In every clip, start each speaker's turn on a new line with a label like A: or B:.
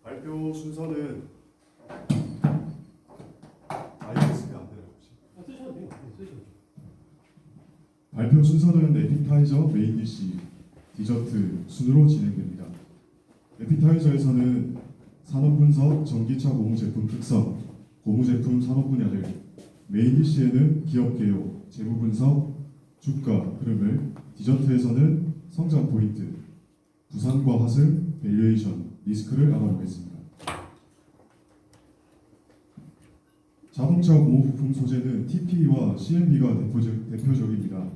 A: 발표 순서는 쓰면 안 되나요 혹시?
B: 쓰셔도 돼요. 쓰셔도 돼요.
A: 발표 순서는 에피타이저, 메인 디시, 디저트 순으로 진행됩니다. 에피타이저에서는 산업 분석, 전기차 고무 제품 특성, 고무 제품 산업 분야를, 메인 디시에는 기업 개요, 재무 분석, 주가 흐름을, 디저트에서는 성장 포인트, 부산과 하승, 밸류에이션, 리스크를 알아보겠습니다. 자동차 고무 부품 소재는 TPE와 CMB가 대표적입니다.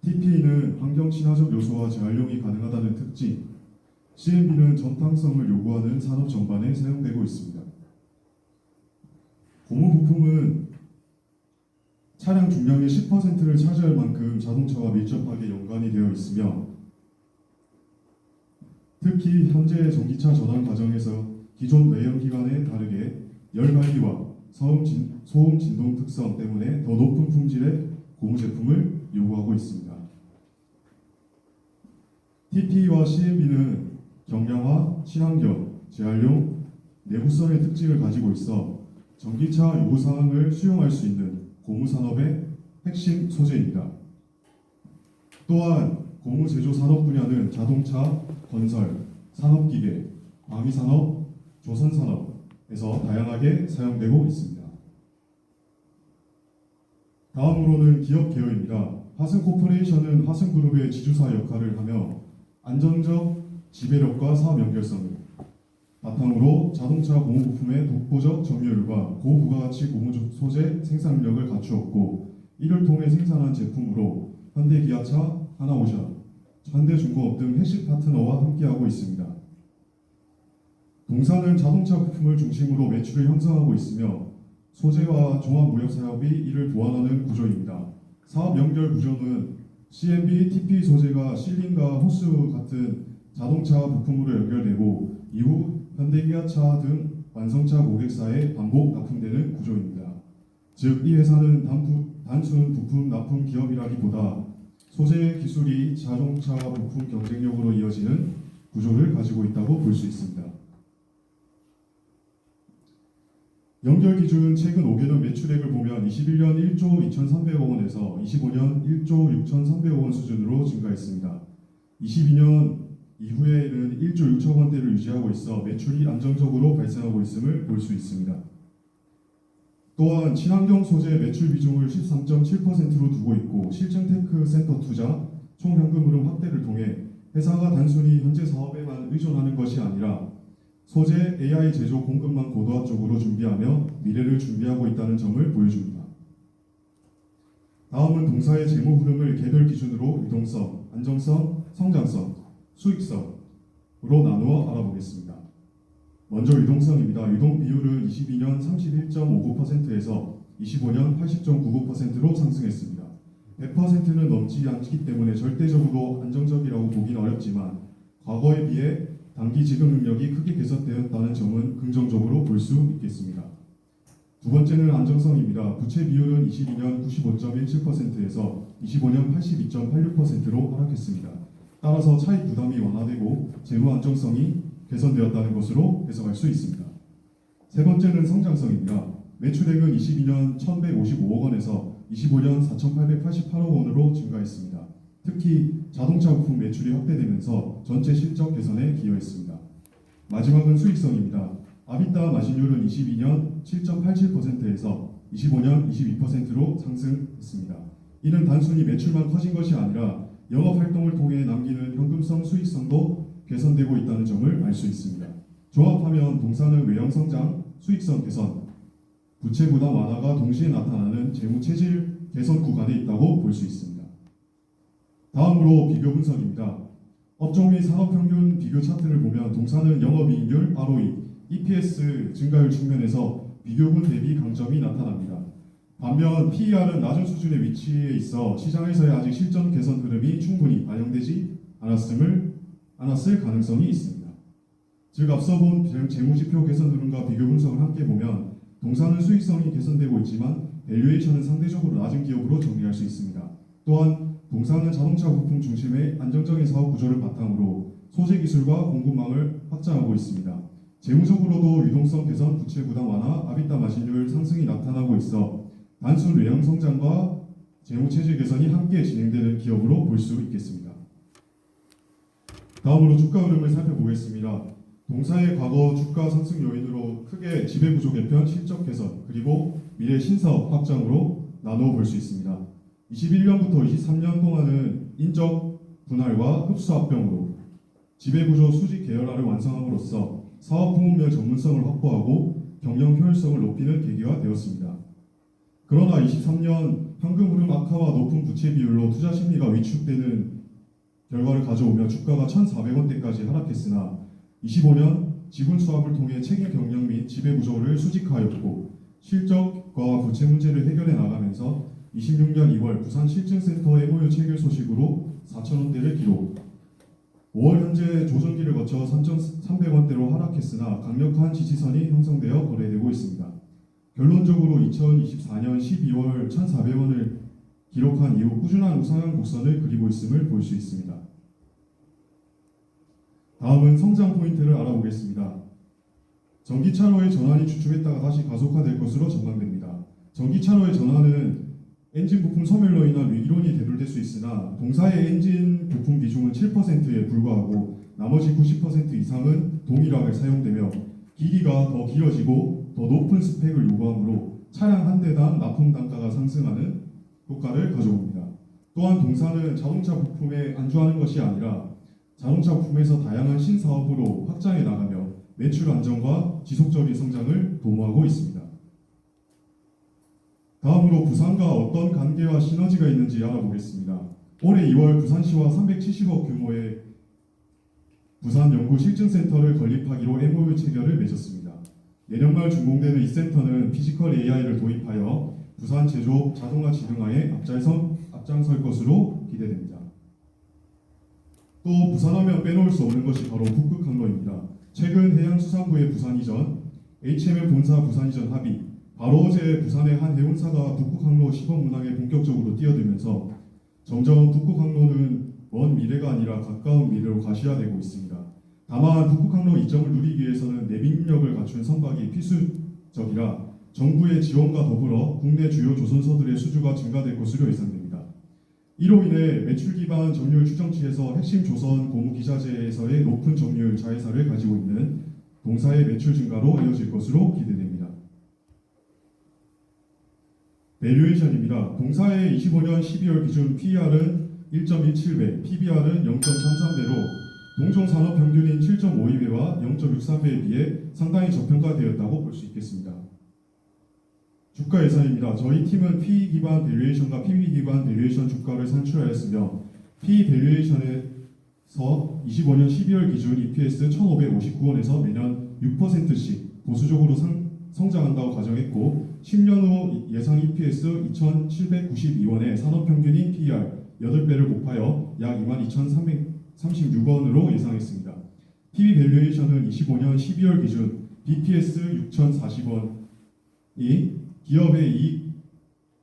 A: TPE는 환경 친화적 요소와 재활용이 가능하다는 특징, CMB는 전탕성을 요구하는 산업 전반에 사용되고 있습니다. 고무 부품은 차량 중량의 10%를 차지할 만큼 자동차와 밀접하게 연관이 되어 있으며, 특히 현재 전기차 전환 과정에서 기존 내연기관에 다르게 열 관리와 소음 진동 특성 때문에 더 높은 품질의 고무 제품을 요구하고 있습니다. TPE와 CMB는 경량화, 친환경, 재활용, 내구성의 특징을 가지고 있어 전기차 요구사항을 수용할 수 있는 고무 산업의 핵심 소재입니다. 또한 고무 제조 산업 분야는 자동차, 건설, 산업기계, 방위산업, 조선산업에서 다양하게 사용되고 있습니다. 다음으로는 기업 개요입니다. 하승코퍼레이션은 하승그룹의 지주사 역할을 하며 안정적 지배력과 사업 연결성을 바탕으로 자동차 고무 부품의 독보적 점유율과 고부가가치 고무 소재 생산력을 갖추었고, 이를 통해 생산한 제품으로 현대기아차, 하나오션, 현대중공업 등 핵심 파트너와 함께하고 있습니다. 동사는 자동차 부품을 중심으로 매출을 형성하고 있으며 소재와 종합무역사업이 이를 보완하는 구조입니다. 사업 연결 구조는 CMB, TP 소재가 실링과 호스 같은 자동차 부품으로 연결되고 이후 현대기아차 등 완성차 고객사에 반복 납품되는 구조입니다. 즉, 이 회사는 단순 부품 납품 기업이라기보다 소재 기술이 자동차 부품 경쟁력으로 이어지는 구조를 가지고 있다고 볼 수 있습니다. 연결 기준 최근 5개년 매출액을 보면 21년 1조 2,300억 원에서 25년 1조 6,300억 원 수준으로 증가했습니다. 22년 이후에는 1조 6천 원대를 유지하고 있어 매출이 안정적으로 발생하고 있음을 볼 수 있습니다. 또한 친환경 소재 매출 비중을 13.7%로 두고 있고, 실증 테크 센터 투자, 총 현금 흐름 확대를 통해 회사가 단순히 현재 사업에만 의존하는 것이 아니라 소재 AI 제조 공급망 고도화 쪽으로 준비하며 미래를 준비하고 있다는 점을 보여줍니다. 다음은 동사의 재무 흐름을 개별 기준으로 유동성, 안정성, 성장성, 수익성으로 나누어 알아보겠습니다. 먼저 유동성입니다. 유동 비율은 22년 31.59%에서 25년 80.99%로 상승했습니다. 100%는 넘지 않기 때문에 절대적으로 안정적이라고 보기는 어렵지만 과거에 비해 단기 지급 능력이 크게 개선되었다는 점은 긍정적으로 볼 수 있겠습니다. 두 번째는 안정성입니다. 부채 비율은 22년 95.17%에서 25년 82.86%로 하락했습니다. 따라서 차익 부담이 완화되고 재무 안정성이 개선되었다는 것으로 해석할 수 있습니다. 세 번째는 성장성입니다. 매출액은 22년 1,155억 원에서 25년 4,888억 원으로 증가했습니다. 특히 자동차 부품 매출이 확대되면서 전체 실적 개선에 기여했습니다. 마지막은 수익성입니다. 아비타 마진율은 22년 7.87%에서 25년 22%로 상승했습니다. 이는 단순히 매출만 커진 것이 아니라 영업 활동을 통해 남기는 현금성 수익성도 개선되고 있다는 점을 알 수 있습니다. 종합하면 동사는 외형 성장, 수익성 개선, 부채 부담 완화가 동시에 나타나는 재무 체질 개선 구간에 있다고 볼 수 있습니다. 다음으로 비교 분석입니다. 업종 및 산업 평균 비교 차트를 보면 동사는 영업이익률, ROE, EPS 증가율 측면에서 비교군 대비 강점이 나타납니다. 반면 PER은 낮은 수준의 위치에 있어 시장에서의 아직 실전 개선 흐름이 충분히 반영되지 않았을 가능성이 있습니다. 즉, 앞서 본 재무지표 개선 흐름과 비교 분석을 함께 보면 동사는 수익성이 개선되고 있지만 밸류에이션은 상대적으로 낮은 기업으로 정리할 수 있습니다. 또한 동사는 자동차 부품 중심의 안정적인 사업 구조를 바탕으로 소재 기술과 공급망을 확장하고 있습니다. 재무적으로도 유동성 개선, 부채 부담 완화, 아비타 마진율 상승이 나타나고 있어 단순 외형 성장과 재무 체질 개선이 함께 진행되는 기업으로 볼 수 있겠습니다. 다음으로 주가 흐름을 살펴보겠습니다. 동사의 과거 주가 상승 요인으로 크게 지배구조 개편, 실적 개선, 그리고 미래 신사업 확장으로 나누어 볼 수 있습니다. 21년부터 23년 동안은 인적 분할과 흡수 합병으로 지배구조 수직 계열화를 완성함으로써 사업 부문별 전문성을 확보하고 경영 효율성을 높이는 계기가 되었습니다. 그러나 23년 현금 흐름 악화와 높은 부채 비율로 투자 심리가 위축되는 결과를 가져오며 주가가 1,400원대까지 하락했으나 25년 지분 수합을 통해 책임 경영 및 지배 구조를 수직화하였고 실적과 부채 문제를 해결해 나가면서 26년 2월 부산 실증센터 MOU 체결 소식으로 4,000원대를 기록. 5월 현재 조정기를 거쳐 3,300원대로 하락했으나 강력한 지지선이 형성되어 거래되고 있습니다. 결론적으로 2024년 12월 1,400원을 기록한 이후 꾸준한 우상향 곡선을 그리고 있음을 볼 수 있습니다. 다음은 성장 포인트를 알아보겠습니다. 전기차로의 전환이 주춤했다가 다시 가속화될 것으로 전망됩니다. 전기차로의 전환은 엔진 부품 소멸로 인한 위기론이 대두될 수 있으나 동사의 엔진 부품 비중은 7%에 불과하고 나머지 90% 이상은 동일하게 사용되며 길이가 더 길어지고 더 높은 스펙을 요구하므로 차량 한 대당 납품 단가가 상승하는 효과를 가져옵니다. 또한 동사는 자동차 부품에 안주하는 것이 아니라 자동차 부품에서 다양한 신사업으로 확장해 나가며 매출 안정과 지속적인 성장을 도모하고 있습니다. 다음으로 부산과 어떤 관계와 시너지가 있는지 알아보겠습니다. 올해 2월 부산시와 370억 규모의 부산 연구 실증센터를 건립하기로 MOU 체결을 맺었습니다. 내년 말 준공되는 이 센터는 피지컬 AI를 도입하여 부산 제조업 자동화 지능화에 앞장설 것으로 기대됩니다. 또 부산하면 빼놓을 수 없는 것이 바로 북극 항로입니다. 최근 해양수산부의 부산 이전, HMM 본사 부산 이전 합의, 바로 어제 부산의 한 해운사가 북극 항로 시범 운항에 본격적으로 뛰어들면서 점점 북극 항로는 먼 미래가 아니라 가까운 미래로 가시화되고 있습니다. 다만 북극 항로 이점을 누리기 위해서는 내빈력을 갖춘 선박이 필수적이라 정부의 지원과 더불어 국내 주요 조선소들의 수주가 증가될 것으로 예상됩니다. 이로 인해 매출 기반 점유율 추정치에서 핵심 조선 고무 기자재에서의 높은 점유율 자회사를 가지고 있는 동사의 매출 증가로 이어질 것으로 기대됩니다. 밸류에이션입니다. 동사의 25년 12월 기준 PER은 1.17배, PBR은 0.33배로 동종 산업 평균인 7.52배와 0.63배에 비해 상당히 저평가되었다고 볼 수 있겠습니다. 주가 예상입니다. 저희 팀은 PE 기반 밸류에이션과 PB 기반 밸류에이션 주가를 산출하였으며 PE 밸류에이션에서 25년 12월 기준 EPS 1,559원에서 매년 6%씩 보수적으로 성장한다고 가정했고 10년 후 예상 EPS 2,792원에 산업평균인 PER 8배를 곱하여 약 22,336원으로 예상했습니다. PB 밸류에이션은 25년 12월 기준 BPS 6,040원이 기업의 이익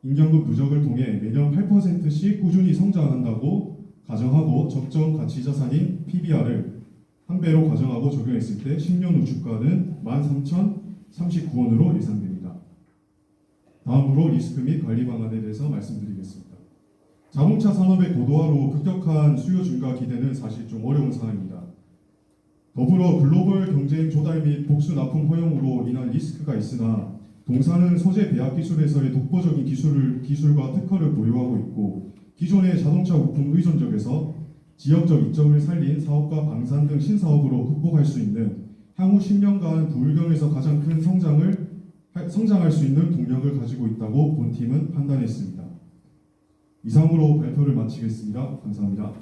A: 인정급 누적을 통해 매년 8%씩 꾸준히 성장한다고 가정하고 적정 가치 자산인 PBR을 한 배로 가정하고 적용했을 때 10년 후 주가는 13,039원으로 예상됩니다. 다음으로 리스크 및 관리 방안에 대해서 말씀드리겠습니다. 자동차 산업의 고도화로 급격한 수요 증가 기대는 사실 좀 어려운 상황입니다. 더불어 글로벌 경쟁 조달 및 복수 납품 허용으로 인한 리스크가 있으나 동사는 소재 배합 기술에서의 독보적인 기술과 특허를 보유하고 있고 기존의 자동차 부품 의존적에서 지역적 이점을 살린 사업과 방산 등 신사업으로 극복할 수 있는 향후 10년간 부울경에서 가장 큰 성장할 수 있는 동력을 가지고 있다고 본 팀은 판단했습니다. 이상으로 발표를 마치겠습니다. 감사합니다.